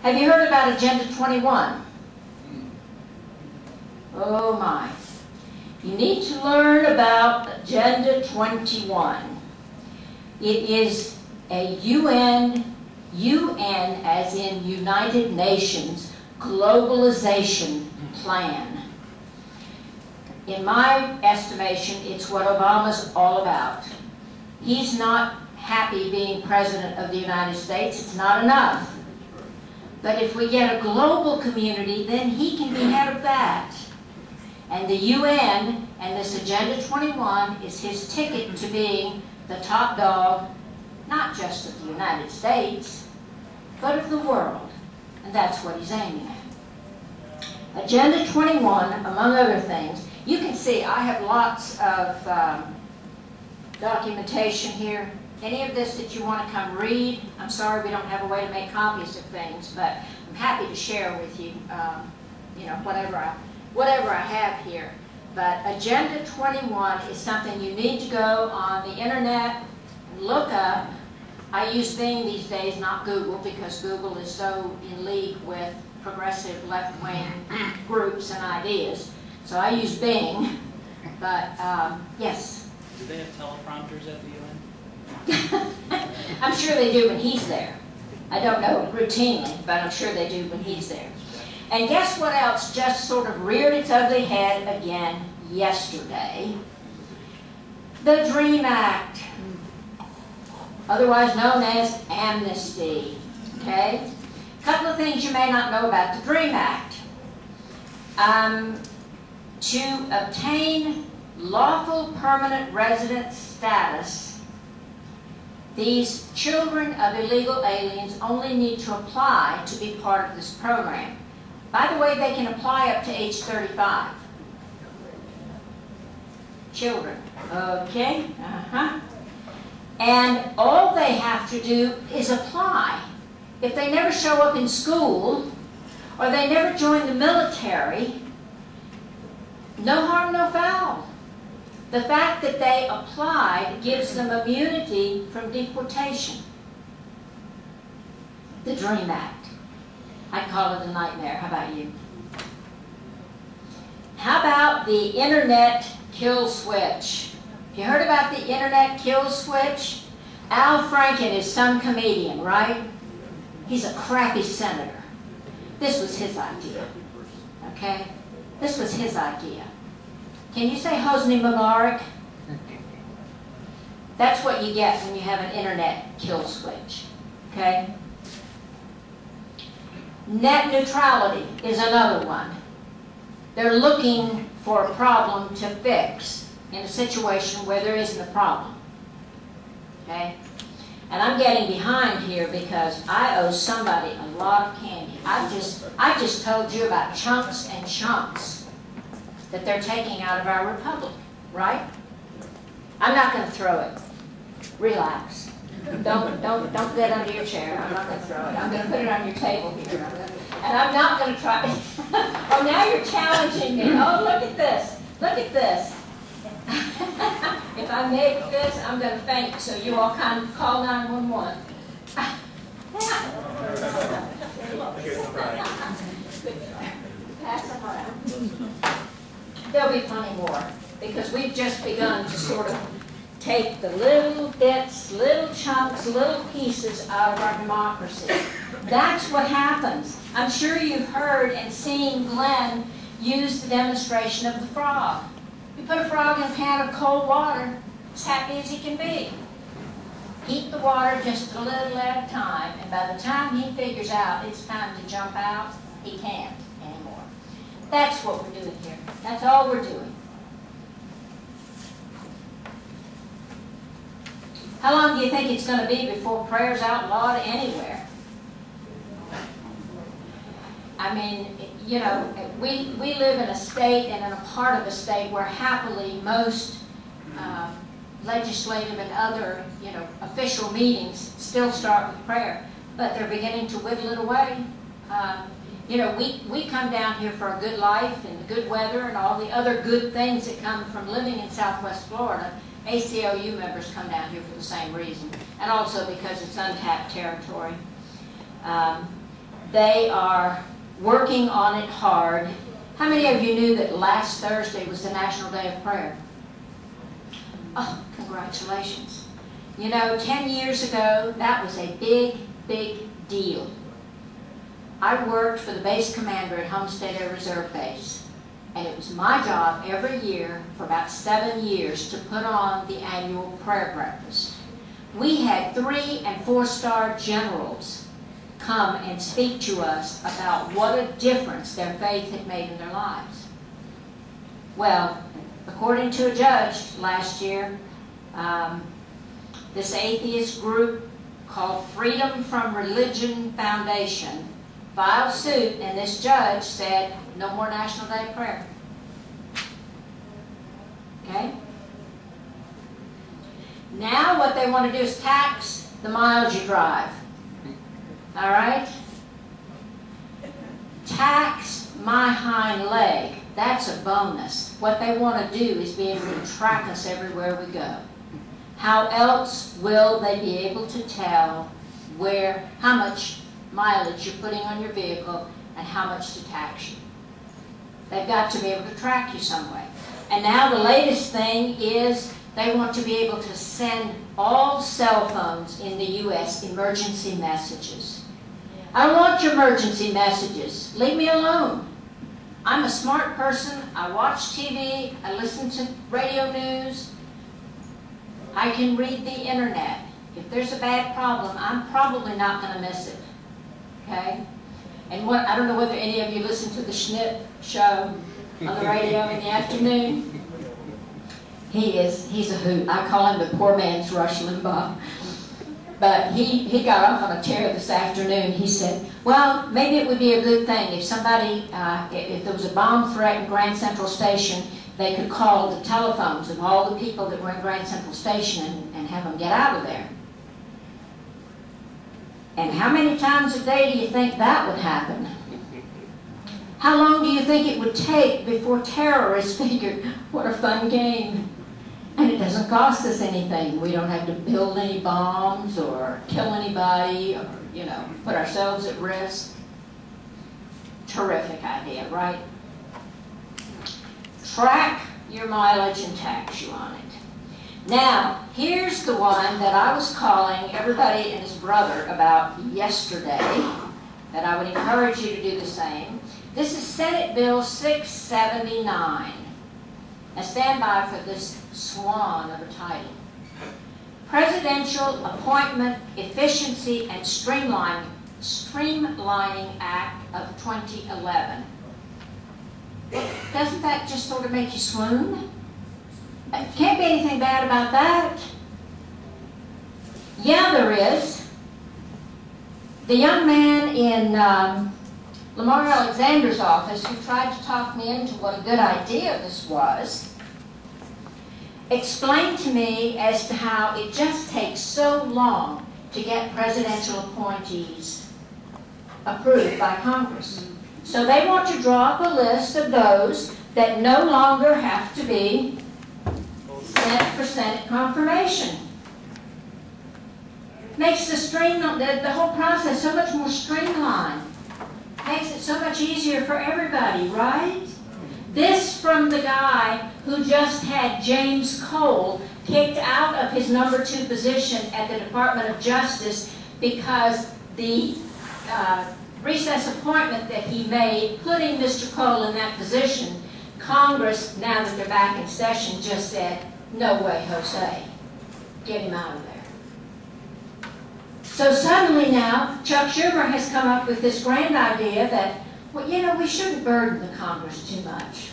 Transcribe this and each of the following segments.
Have you heard about Agenda 21? Oh my. You need to learn about Agenda 21. It is a UN as in United Nations, globalization plan. In my estimation, it's what Obama's all about. He's not happy being President of the United States. It's not enough. But if we get a global community, then he can be head of that. And the UN and this Agenda 21 is his ticket to being the top dog, not just of the United States, but of the world. And that's what he's aiming at. Agenda 21, among other things, you can see I have lots of documentation here. Any of this that you want to come read, I'm sorry we don't have a way to make copies of things, but I'm happy to share with you, you know, whatever I have here. But Agenda 21 is something you need to go on the internet and look up. I use Bing these days, not Google, because Google is so in league with progressive left-wing groups and ideas. So I use Bing, but yes? Do they have teleprompters at the UN? I'm sure they do when he's there. I don't know routinely, but I'm sure they do when he's there. And guess what else just sort of reared its ugly head again yesterday? The DREAM Act, otherwise known as amnesty. Okay? A couple of things you may not know about the DREAM Act. To obtain lawful permanent resident status, these children of illegal aliens only need to apply to be part of this program. By the way, they can apply up to age 35. Children. Okay? And all they have to do is apply. If they never show up in school, or they never join the military, no harm, no foul. The fact that they applied gives them immunity from deportation. The DREAM Act. I call it a nightmare. How about you? How about the Internet kill switch? Have you heard about the Internet kill switch? Al Franken is some comedian, right? He's a crappy senator. This was his idea. Okay? This was his idea. Can you say Hosni Mubarak? That's what you get when you have an Internet kill switch. Okay? Net neutrality is another one. They're looking for a problem to fix in a situation where there isn't a problem. Okay? And I'm getting behind here because I owe somebody a lot of candy. I just told you about chunks and chunks that they're taking out of our republic, right? I'm not going to throw it. Relax. Don't get under your chair. I'm not going to throw it. I'm going to put it on your table here. And I'm not going to try. Oh, now you're challenging me. Oh, look at this. Look at this. If I make this, I'm going to faint. So you all kind of call 911. Pass them around. There'll be plenty more because we've just begun to sort of take the little bits, little chunks, little pieces out of our democracy. That's what happens. I'm sure you've heard and seen Glenn use the demonstration of the frog. You put a frog in a pan of cold water, as happy as he can be. Heat the water just a little at a time, and by the time he figures out it's time to jump out, he can't anymore. That's what we're doing here. That's all we're doing. How long do you think it's going to be before prayer's outlawed anywhere? I mean, you know, we live in a state and in a part of a state where happily most legislative and other, you know, official meetings still start with prayer, but they're beginning to whittle it away. You know, we come down here for a good life and good weather and all the other good things that come from living in Southwest Florida. ACLU members come down here for the same reason, and also because it's untapped territory. They are working on it hard. How many of you knew that last Thursday was the National Day of Prayer? Oh, congratulations. You know, 10 years ago, that was a big, big deal. I worked for the base commander at Homestead Air Reserve Base, and it was my job every year for about 7 years to put on the annual prayer breakfast. We had 3- and 4-star generals come and speak to us about what a difference their faith had made in their lives. Well, according to a judge last year, this atheist group called Freedom from Religion Foundation filed suit, and this judge said, no more National Day of Prayer. Okay? Now what they want to do is tax the miles you drive. All right? Tax my hind leg. That's a bonus. What they want to do is be able to track us everywhere we go. How else will they be able to tell how much mileage you're putting on your vehicle and how much to tax you? They've got to be able to track you some way. And now the latest thing is they want to be able to send all cell phones in the U.S. emergency messages. I don't want your emergency messages. Leave me alone. I'm a smart person. I watch TV. I listen to radio news. I can read the internet. If there's a bad problem, I'm probably not going to miss it. Okay? And I don't know whether any of you listen to the Schnitt show on the radio in the afternoon. He's a hoot. I call him the poor man's Rush Limbaugh. But he got off on a tear this afternoon. He said, well, maybe it would be a good thing if somebody, if there was a bomb threat in Grand Central Station, they could call the telephones of all the people that were in Grand Central Station and have them get out of there. And how many times a day do you think that would happen? How long do you think it would take before terrorists figured, what a fun game? And it doesn't cost us anything. We don't have to build any bombs or kill anybody or, put ourselves at risk. Terrific idea, right? Track your mileage and tax you on it. Now, here's the one that I was calling everybody and his brother about yesterday, that I would encourage you to do the same. This is Senate Bill 679. Now stand by for this swan of a title. Presidential Appointment Efficiency and Streamlining Act of 2011. Doesn't that just sort of make you swoon? Can't be anything bad about that. Yeah, there is. The young man in Lamar Alexander's office who tried to talk me into what a good idea this was, explained to me as to how it just takes so long to get presidential appointees approved by Congress. So they want to draw up a list of those that no longer have to be sent for Senate confirmation. Makes the whole process so much more streamlined. Makes it so much easier for everybody, right? This from the guy who just had James Cole kicked out of his number 2 position at the Department of Justice because the recess appointment that he made, putting Mr. Cole in that position, Congress, now that they're back in session, just said, no way, Jose. Get him out of there. So suddenly now, Chuck Schumer has come up with this grand idea that, well, we shouldn't burden the Congress too much.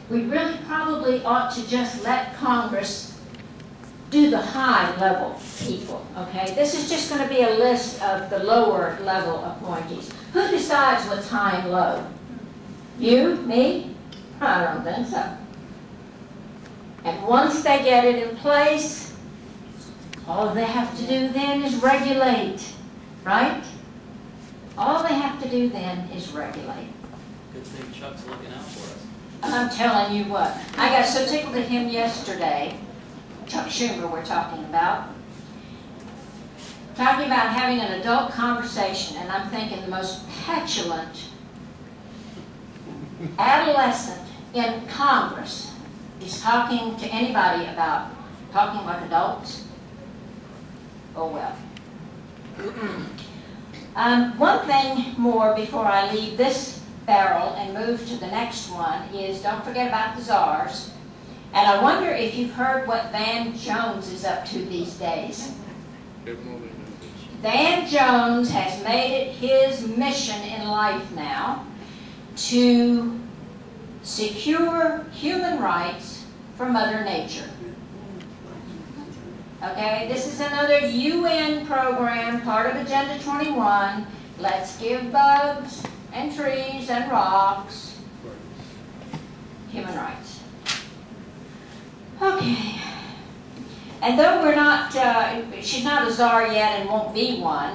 We really probably ought to just let Congress do the high-level people, okay? This is just going to be a list of the lower-level appointees. Who decides what's high and low? You? Me? I don't think so. And once they get it in place, all they have to do then is regulate, right? All they have to do then is regulate. Good thing Chuck's looking out for us. I'm telling you what, I got so tickled at him yesterday, Chuck Schumer we're talking about. talking about having an adult conversation, and I'm thinking the most petulant adolescent in Congress is talking to anybody about talking like adults. Oh well. One thing more before I leave this barrel and move to the next one is don't forget about the czars. And I wonder if you've heard what Van Jones is up to these days. Van Jones has made it his mission in life now to secure human rights for Mother Nature. Okay, this is another UN program, part of Agenda 21. Let's give bugs and trees and rocks human rights. Okay. And though we're not, she's not a czar yet and won't be one,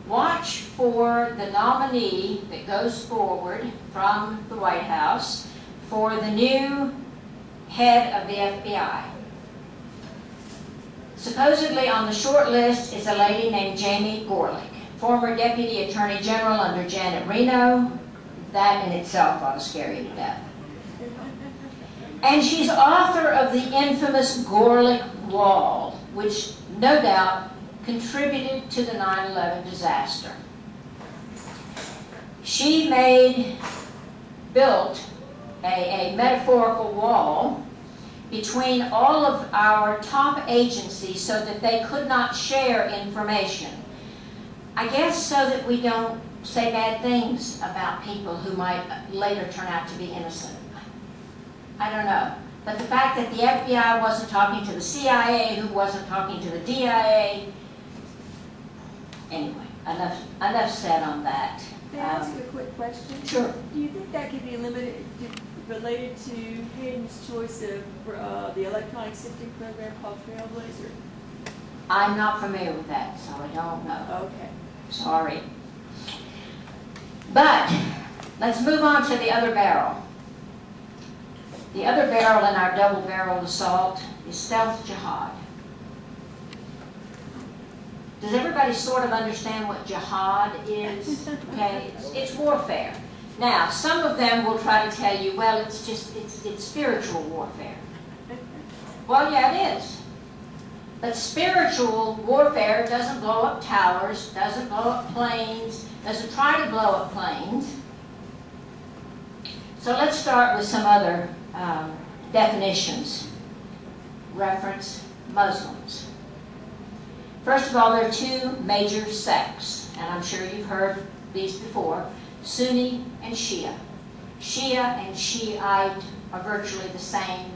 watch for the nominee that goes forward from the White House for the new head of the FBI. Supposedly on the short list is a lady named Jamie Gorelick, former Deputy Attorney General under Janet Reno. That in itself ought to scare you to death. And she's author of the infamous Gorelick Wall, which no doubt contributed to the 9/11 disaster. She built a metaphorical wall between all of our top agencies so that they could not share information. I guess so that we don't say bad things about people who might later turn out to be innocent. I don't know. But the fact that the FBI wasn't talking to the CIA, who wasn't talking to the DIA, anyway, enough said on that. May I ask a quick question? Sure. Do you think that could be related to Hayden's choice of the electronic sifting program called Trailblazer? I'm not familiar with that, so I don't know. Okay. Sorry. But let's move on to the other barrel. The other barrel in our double-barreled assault is stealth jihad. Does everybody sort of understand what jihad is? Okay, it's warfare. Now, some of them will try to tell you, well, it's spiritual warfare. Well, yeah, it is. But spiritual warfare doesn't blow up towers, doesn't blow up planes, doesn't try to blow up planes. So let's start with some other definitions. Reference Muslims. First of all, there are two major sects, and I'm sure you've heard these before, Sunni and Shia. Shia and Shiite are virtually the same,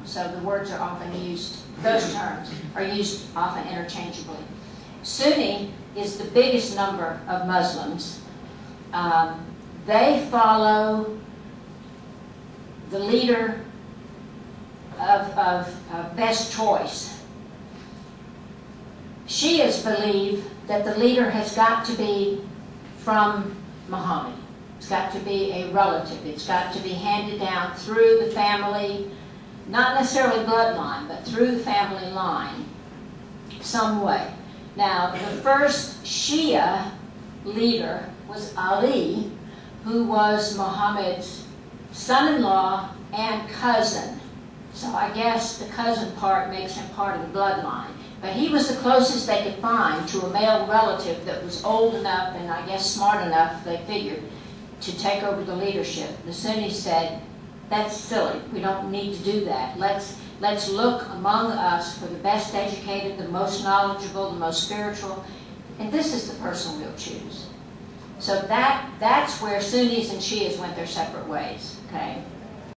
so the words are often used, those terms are used often interchangeably. Sunni is the biggest number of Muslims. They follow the leader of best choice. Shias believe that the leader has got to be from Muhammad. It's got to be a relative. It's got to be handed down through the family, not necessarily bloodline, but through the family line, some way. Now, the first Shia leader was Ali, who was Muhammad's son-in-law and cousin. So I guess the cousin part makes him part of the bloodline. But he was the closest they could find to a male relative that was old enough and I guess smart enough, they figured, to take over the leadership. The Sunnis said, that's silly. We don't need to do that. Let's look among us for the best educated, the most knowledgeable, the most spiritual, and this is the person we'll choose. So that's where Sunnis and Shias went their separate ways. Okay.